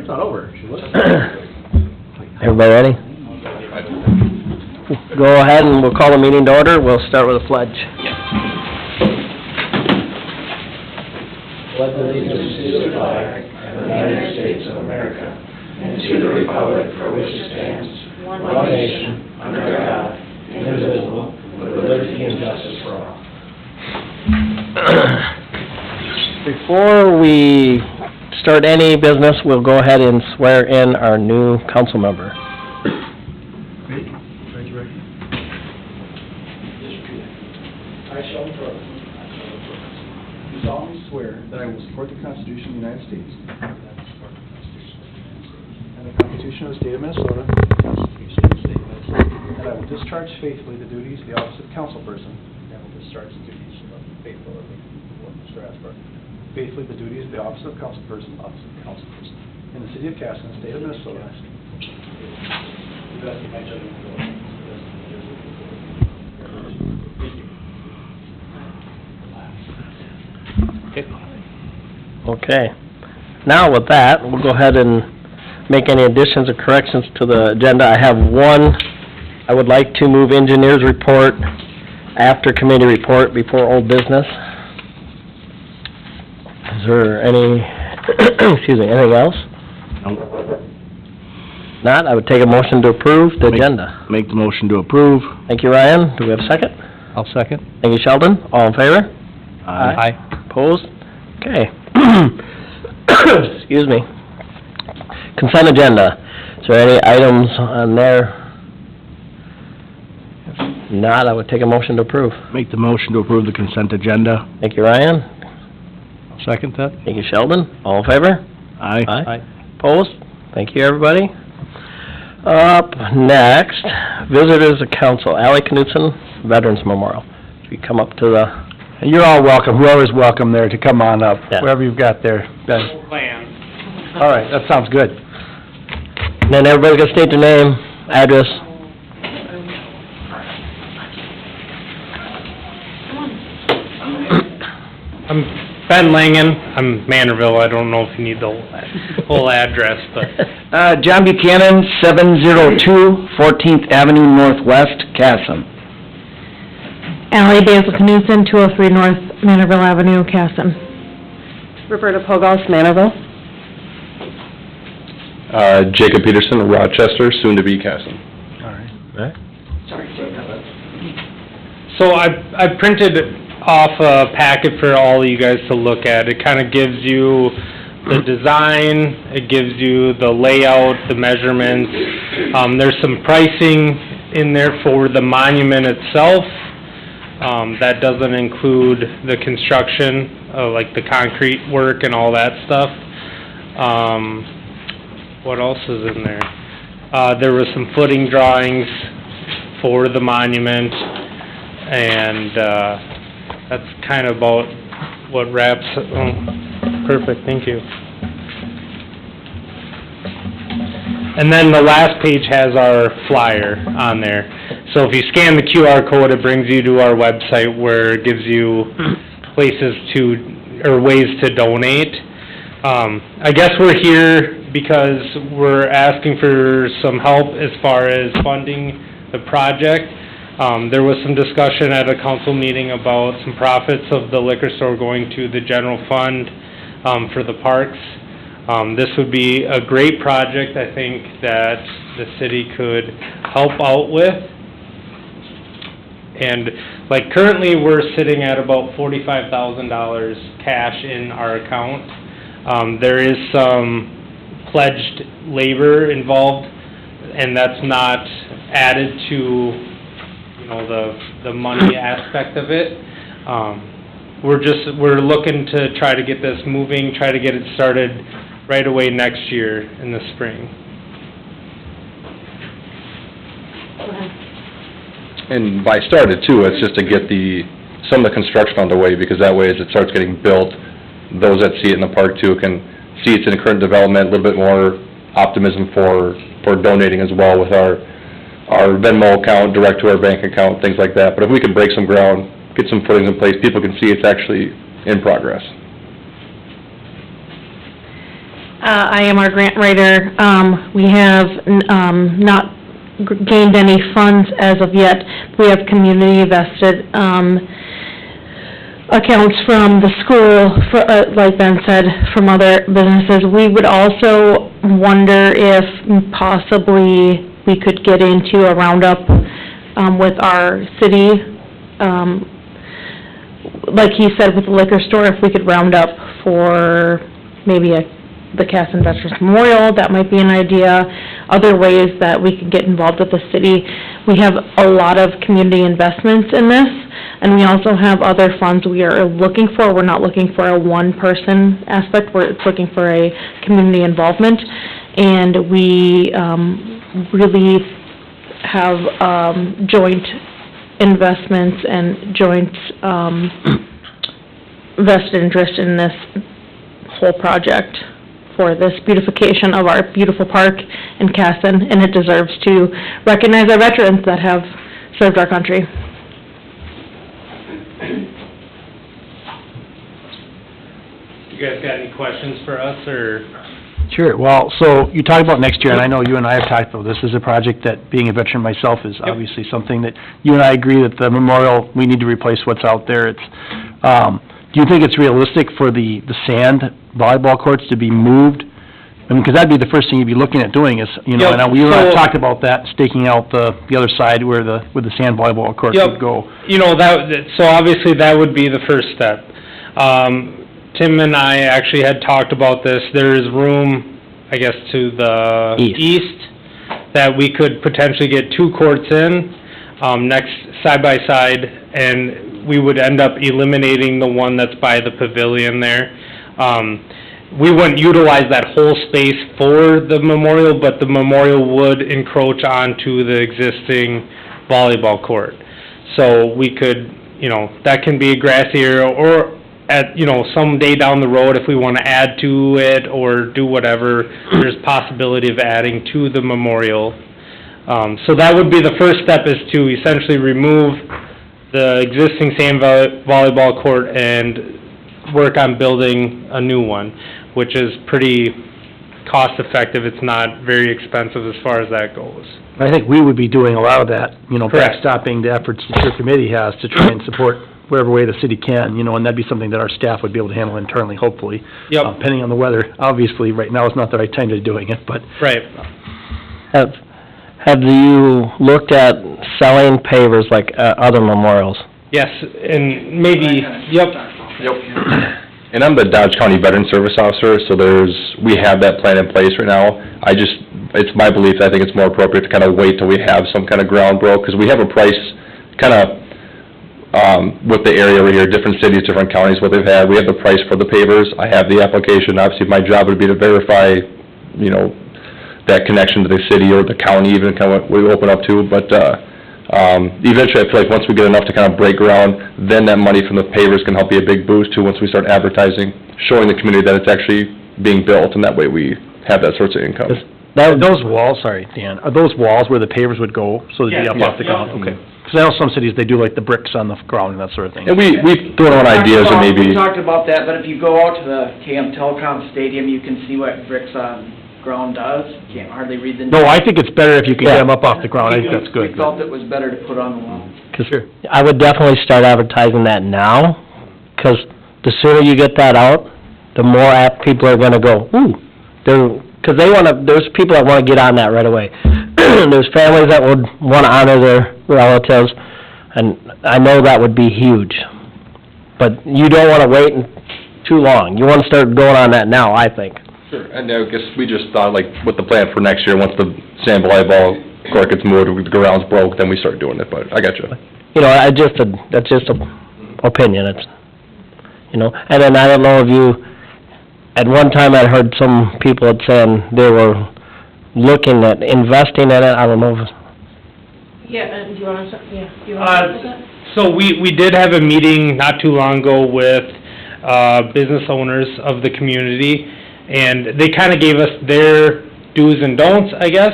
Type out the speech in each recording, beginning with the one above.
It's not over. Everybody ready? Go ahead and we'll call the meeting to order. We'll start with a pledge. Pledge allegiance to the flag of the United States of America and to the republic for which it stands, one nation, under God, indivisible, with liberty and justice for all. Before we start any business, we'll go ahead and swear in our new council member. I shall do solemnly swear that I will support the Constitution of the United States and the Constitution of the State of Minnesota, and I will discharge faithfully the duties of the office of councilperson. Faithfully the duties of the office of councilperson in the city of Casson, state of Minnesota. Okay. Now with that, we'll go ahead and make any additions or corrections to the agenda. I have one. I would like to move engineers report after committee report before old business. Is there any, excuse me, anything else? Not, I would take a motion to approve the agenda. Make the motion to approve. Thank you, Ryan. Do we have a second? I'll second. Thank you, Sheldon. All in favor? Aye. Opposed? Okay. Excuse me. Consent agenda. Is there any items on there? If not, I would take a motion to approve. Make the motion to approve the consent agenda. Thank you, Ryan. I'll second that. Thank you, Sheldon. All in favor? Aye. Opposed? Thank you, everybody. Up next, visitors of council, Ally Knutson, Veterans Memorial. If you come up to the... You're all welcome, whoever's welcome there, to come on up, Yeah. wherever you've got there. Plan. All right, that sounds good. And then everybody's gonna state their name, address. I'm Ben Langen. I'm Manorville. I don't know if you need the whole address, but John Buchanan, 702 14th Avenue Northwest, Casson. Ally Basil Knudsen, 203 North Manorville Avenue, Casson. Roberta Pogos, Manorville. Jacob Peterson, Rochester, soon to be Casson. All right. so I printed off a packet for all of you guys to look at. It kind of gives you the design, it gives you the layout, the measurements. There's some pricing in there for the monument itself. That doesn't include the construction, like the concrete work and all that stuff. What else is in there? There was some footing drawings for the monument, and that's kind of about what wraps. Perfect, thank you. And then the last page has our flyer on there. So if you scan the QR code, it brings you to our website where it gives you places to, or ways to donate. I guess we're here because we're asking for some help as far as funding the project. There was some discussion at a council meeting about some profits of the liquor store going to the general fund for the parks. This would be a great project, I think, that the city could help out with. And like currently we're sitting at about $45,000 cash in our account. There is some pledged labor involved, and that's not added to, you know, the money aspect of it. We're looking to try to get this moving, try to get it started right away next year in the spring. And by started too, it's just to get some of the construction underway, because that way as it starts getting built, those that see it in the park too can see it's in current development, a little bit more optimism for donating as well with our Venmo account, direct to our bank account, things like that. But if we can break some ground, get some footings in place, people can see it's actually in progress. I am our grant writer. We have, not gained any funds as of yet. We have community vested, accounts from the school, for, like Ben said, from other businesses. We would also wonder if possibly we could get into a roundup, with our city, like he said with the liquor store, if we could round up for maybe the Casson Veterans Memorial, that might be an idea. Other ways that we could get involved with the city. We have a lot of community investments in this, and we also have other funds we are looking for. We're not looking for a one-person aspect, we're looking for a community involvement. And we, really have, joint investments and joint, vested interest in this whole project for this beautification of our beautiful park in Casson, and it deserves to recognize our veterans that have served our country. You guys got any questions for us, or? Sure, well, so you talked about next year, and I know you and I have talked about this as a project that, being a veteran myself, is obviously something that you and I agree that the memorial, we need to replace what's out there. It's, do you think it's realistic for the sand volleyball courts to be moved? I mean, because that'd be the first thing you'd be looking at doing is, you know, and we and I talked about that, staking out the other side where the sand volleyball courts would go. You know, so obviously that would be the first step. Tim and I actually had talked about this. There is room, I guess, to the east that we could potentially get 2 courts in, next, side by side, and we would end up eliminating the one that's by the pavilion there. We wouldn't utilize that whole space for the memorial, but the memorial would encroach onto the existing volleyball court. So we could, you know, that can be a grassy area, or at, you know, someday down the road, if we want to add to it or do whatever, there's possibility of adding to the memorial. So that would be the first step, is to essentially remove the existing sand volleyball court and work on building a new one, which is pretty cost-effective. It's not very expensive as far as that goes. I think we would be doing a lot of that, you know, Correct. backstopping the efforts that your committee has to try and support whatever way the city can, you know, and that'd be something that our staff would be able to handle internally, hopefully. Yep. Depending on the weather. Obviously, right now is not the right time to be doing it, but Right. Have you looked at selling pavers like, other memorials? Yes, and maybe, yep. And I'm the Dodge County Veteran Service Officer, so we have that plan in place right now. It's my belief, I think it's more appropriate to kind of wait till we have some kind of ground broke, because we have a price, kind of, with the area over here, different cities, different counties, what they've had. We have the price for the pavers. I have the application. Obviously, my job would be to verify, you know, that connection to the city or the county, even kind of what we open up to. But eventually, I feel like once we get enough to kind of break ground, then that money from the pavers can help be a big boost too, once we start advertising, showing the community that it's actually being built, and that way we have that source of income. those walls, sorry, Dan, are those walls where the pavers would go, so they'd be up off the ground? Okay. Because I know some cities, they do like the bricks on the ground and that sort of thing. And we've thrown around ideas of maybe... We talked about that, but if you go out to the KM Telecom Stadium, you can see what bricks on ground does. You can't hardly read the... No, I think it's better if you can get them up off the ground. I think that's good. We felt it was better to put on the wall. Because I would definitely start advertising that now, because the sooner you get that out, the more apt people are gonna go, ooh, because there's people that wanna get on that right away. There's families that would wanna honor their relatives, and I know that would be huge. But you don't wanna wait too long. You wanna start going on that now, I think. Sure, and I guess we just thought, like, with the plan for next year, once the sand volleyball court gets moved, the ground's broke, then we start doing it, but I got you. You know, that's just a opinion, it's, you know, and then I don't know if you, at one time I heard some people had saying they were looking at investing in it, I don't know if... Yeah, do you want to, So we did have a meeting not too long ago with, business owners of the community, and they kind of gave us their do's and don'ts, I guess.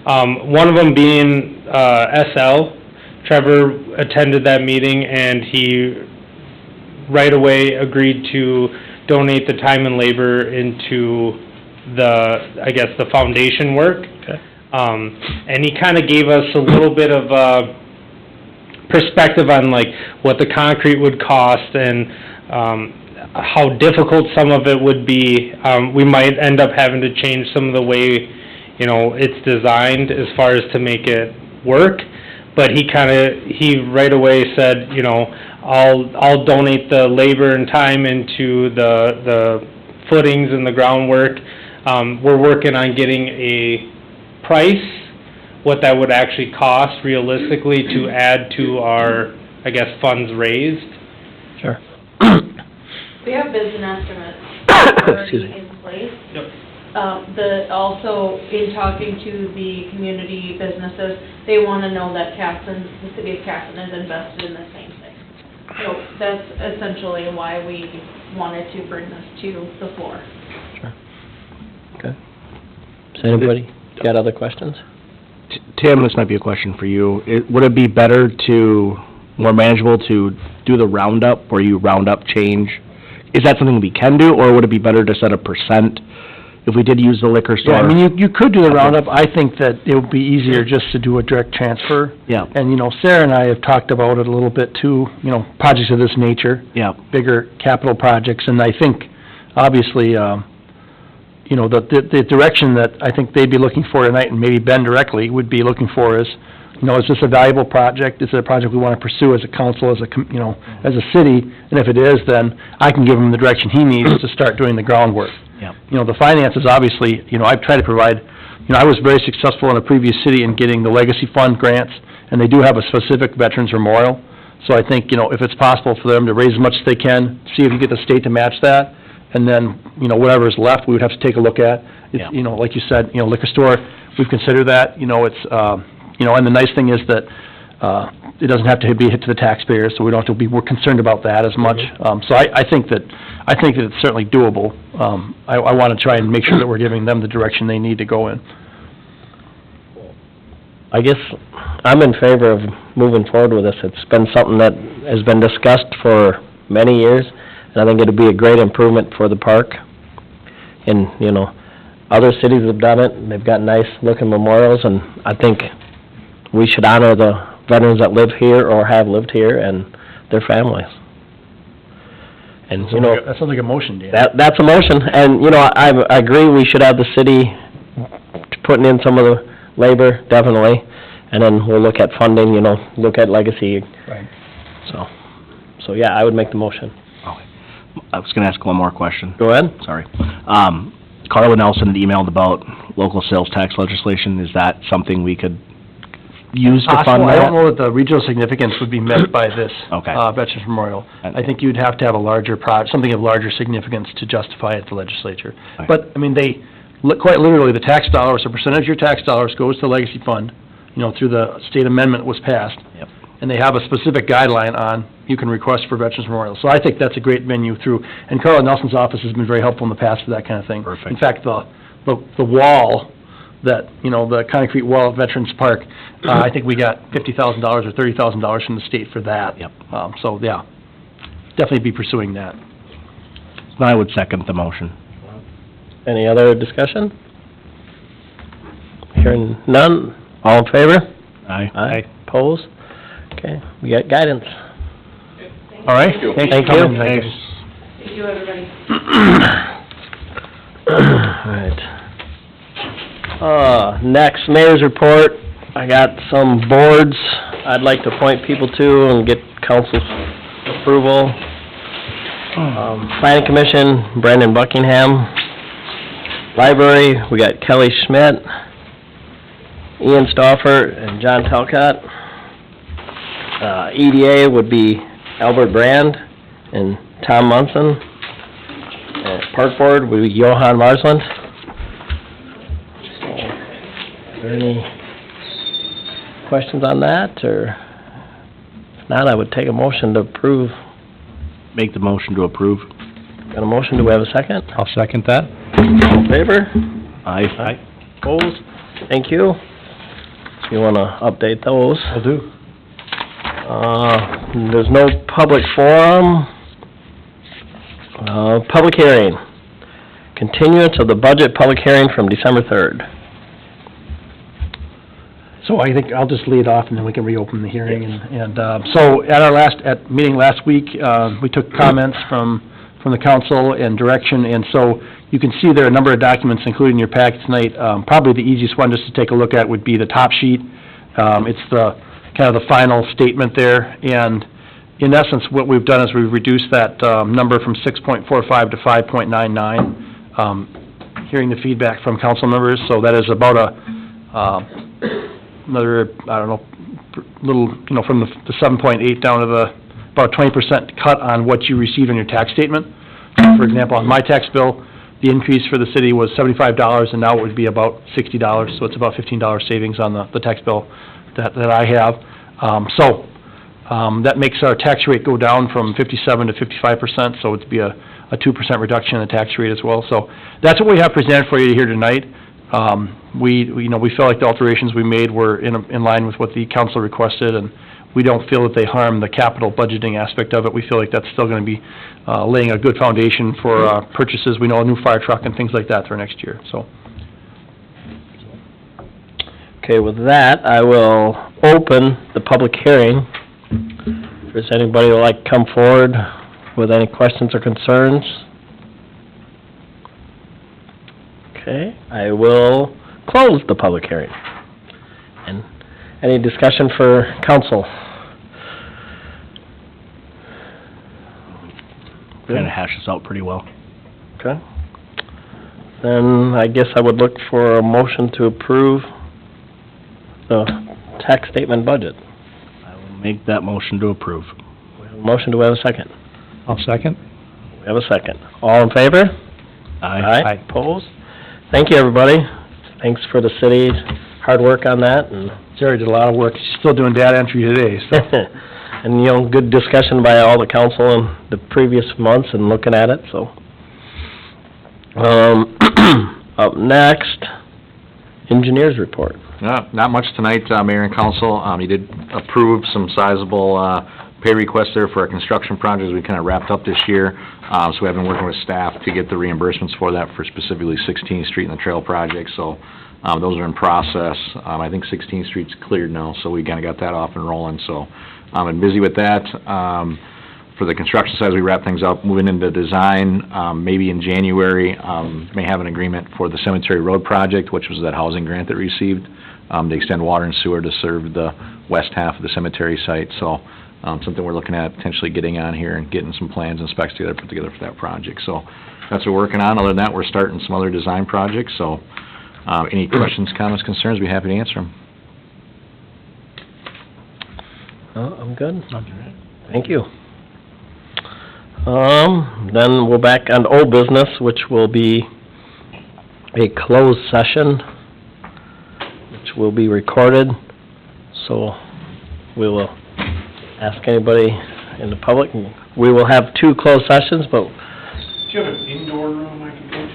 One of them being, SL. Trevor attended that meeting, and he right away agreed to donate the time and labor into I guess, the foundation work. Okay. And he kinda gave us a little bit of, perspective on like what the concrete would cost and, how difficult some of it would be. We might end up having to change some of the way, it's designed as far as to make it work. But he right away said, I'll donate the labor and time into the footings and the groundwork. We're working on getting a price, what that would actually cost realistically to add to our, I guess, funds raised. Sure. We have bids and estimates Excuse already me. in place. Yep. Also, in talking to the community businesses, they wanna know that the city of Casson is invested in the same thing. So that's essentially why we wanted to bring this to the floor. Okay. Does anybody got other questions? Tim, this might be a question for you. Would it be better more manageable to do the roundup, where you round up change? Is that something we can do, or would it be better to set a percent if we did use the liquor store? Yeah, I mean, you could do the roundup. I think that it would be easier just to do a direct transfer. Yeah, And, Sarah and I have talked about it a little bit too, projects of this nature, yeah, bigger capital projects, and I think, obviously, the direction that I think they'd be looking for tonight, and maybe Ben directly would be looking for is, is this a valuable project? Is it a project we want to pursue as a council, as a city? And if it is, then I can give him the direction he needs to start doing the groundwork. yeah. The finances, obviously, I've tried to provide, I was very successful in a previous city in getting the Legacy Fund grants, and they do have a specific Veterans Memorial. So I think, if it's possible for them to raise as much as they can, see if you get the state to match that, and then, whatever is left, we would have to take a look at. It's, Yeah. like you said, liquor store, we've considered that, it's, and the nice thing is that, it doesn't have to be hit to the taxpayers, so we don't have to be more concerned about that as much. So I think that it's certainly doable. I want to try and make sure that we're giving them the direction they need to go in. I guess I'm in favor of moving forward with this. It's been something that has been discussed for many years, and I think it'd be a great improvement for the park. And, other cities have done it, and they've got nice-looking memorials, and I think we should honor the veterans that live here or have lived here and their families. And, That sounds like a motion, Dan. that's a motion, and, I agree we should have the city putting in some of the labor, definitely, and then we'll look at funding, look at legacy. Right. So yeah, I would make the motion. I was gonna ask one more question. Go ahead. Sorry. Carla Nelson had emailed about local sales tax legislation. Is that something we could use to fund I that? don't know that the regional significance would be met by this, Okay. Veterans Memorial. I think you'd have to have a larger something of larger significance to justify it at the legislature. Okay. But, I mean, quite literally, the tax dollars, a percentage of your tax dollars goes to the Legacy Fund, through the state amendment was passed. Yep. And they have a specific guideline on, you can request for Veterans Memorial. So I think that's a great venue through, and Carla Nelson's office has been very helpful in the past for that kind of thing. Perfect. In fact, the wall, that, the concrete wall at Veterans Park, I think we got $50,000 or $30,000 from the state for that. Yep. So, yeah, definitely be pursuing that. I would second the motion. Any other discussion? Hearing none, all in favor? Aye. Opposed? Okay, we got guidance. All right? Thank you. Thanks Thank for coming you. tonight. Thank you, everybody. Alright. Next, mayor's report. I got some boards I'd like to point people to and get council's approval. Planning Commission, Brandon Buckingham. Library, we got Kelly Schmidt, Ian Stauffer, and John Talcott. EDA would be Albert Brand and Tom Munson. Park Board would be Johan Marsland. Are there any questions on that, or if not, I would take a motion to approve. Make the motion to approve. Got a motion, do we have a second? I'll second that. All in favor? Aye. Opposed? Thank you. You wanna update those? Will do. There's no public forum. Public hearing. continuance of the budget public hearing from December 3rd. So I think I'll just lead off and then we can reopen the hearing so at our meeting last week, we took comments from the council and direction, and so you can see there are a number of documents included in your packet tonight. Probably the easiest one just to take a look at would be the top sheet. It's the, kind of the final statement there, and in essence, what we've done is we've reduced that, number from 6.45 to 5.99, hearing the feedback from council members, so that is about another, I don't know, little, from the 7.8 down to the, about 20% cut on what you received on your tax statement. For example, on my tax bill, the increase for the city was $75, and now it would be about $60, so it's about $15 savings on the tax bill that I have. That makes our tax rate go down from 57 to 55%, so it'd be a 2% reduction in the tax rate as well. So that's what we have presented for you here tonight. We feel like the alterations we made were in line with what the council requested, and we don't feel that they harm the capital budgeting aspect of it. We feel like that's still gonna be, laying a good foundation for, purchases. We know a new fire truck and things like that for next year, so. Okay, with that, I will open the public hearing. If there's anybody who would like to come forward with any questions or concerns. Okay, I will close the public hearing. And any discussion for council? Kinda hash this out pretty well. Okay. Then I guess I would look for a motion to approve the tax statement budget. I will make that motion to approve. We have a motion, do we have a second? I'll second. We have a second. All in favor? Aye. Opposed? Thank you, everybody. Thanks for the city's hard work on that, and Sarah did a lot of work. She's still doing data entry today, so. and, good discussion by all the council in the previous months and looking at it, so. Up next, engineers report. Not much tonight, Mayor and Council. You did approve some sizable pay requests there for our construction projects we kind of wrapped up this year. So we have been working with staff to get the reimbursements for that for specifically 16th Street and the trail project. So those are in process. I think 16th Street's cleared now, so we kind of got that off and rolling. So I've been busy with that. For the construction side, we wrap things up, moving into design, maybe in January, may have an agreement for the Cemetery Road project, which was that housing grant that we received, to extend water and sewer to serve the west half of the cemetery site. So, something we're looking at potentially getting on here and getting some plans and specs together, put together for that project. So, that's what we're working on. Other than that, we're starting some other design projects. So, any questions, comments, concerns, we'd be happy to answer them. I'm good. Thank you. Then we're back on old business, which will be a closed session, which will be recorded. So we will ask anybody in the public. We will have 2 closed sessions, but... Do you have an indoor room I can go to?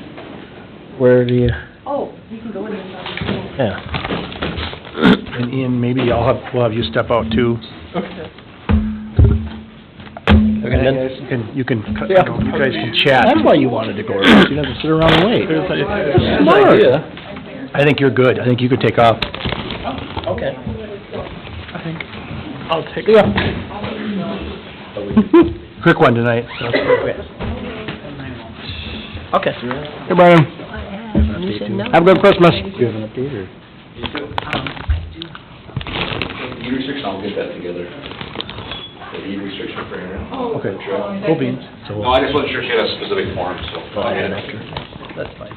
Where do you... Oh, you can go in this other. Yeah. And Ian, maybe we'll have you step out too. Okay. You guys can chat. That's why you wanted to go, you didn't have to sit around and wait. Smart. I think you're good. I think you could take off. Okay. I'll take Quick one tonight. Okay. Hey, Brian. Have a good Christmas. Deed restriction, I'll get that together. The deed restriction for Aaron. Okay. Cool beans. No, I just wasn't sure if you had a specific form, so. That's fine.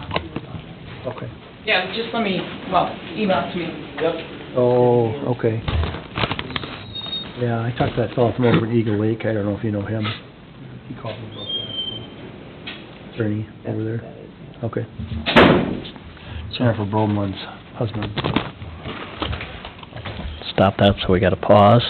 Okay. Yeah, just email it to me. Oh, okay. Yeah, I talked to that fellow from over at Eagle Lake. I don't know if you know him. He called me about that. Attorney over there. Okay. Jennifer Broman's husband. Stop that, so we got to pause.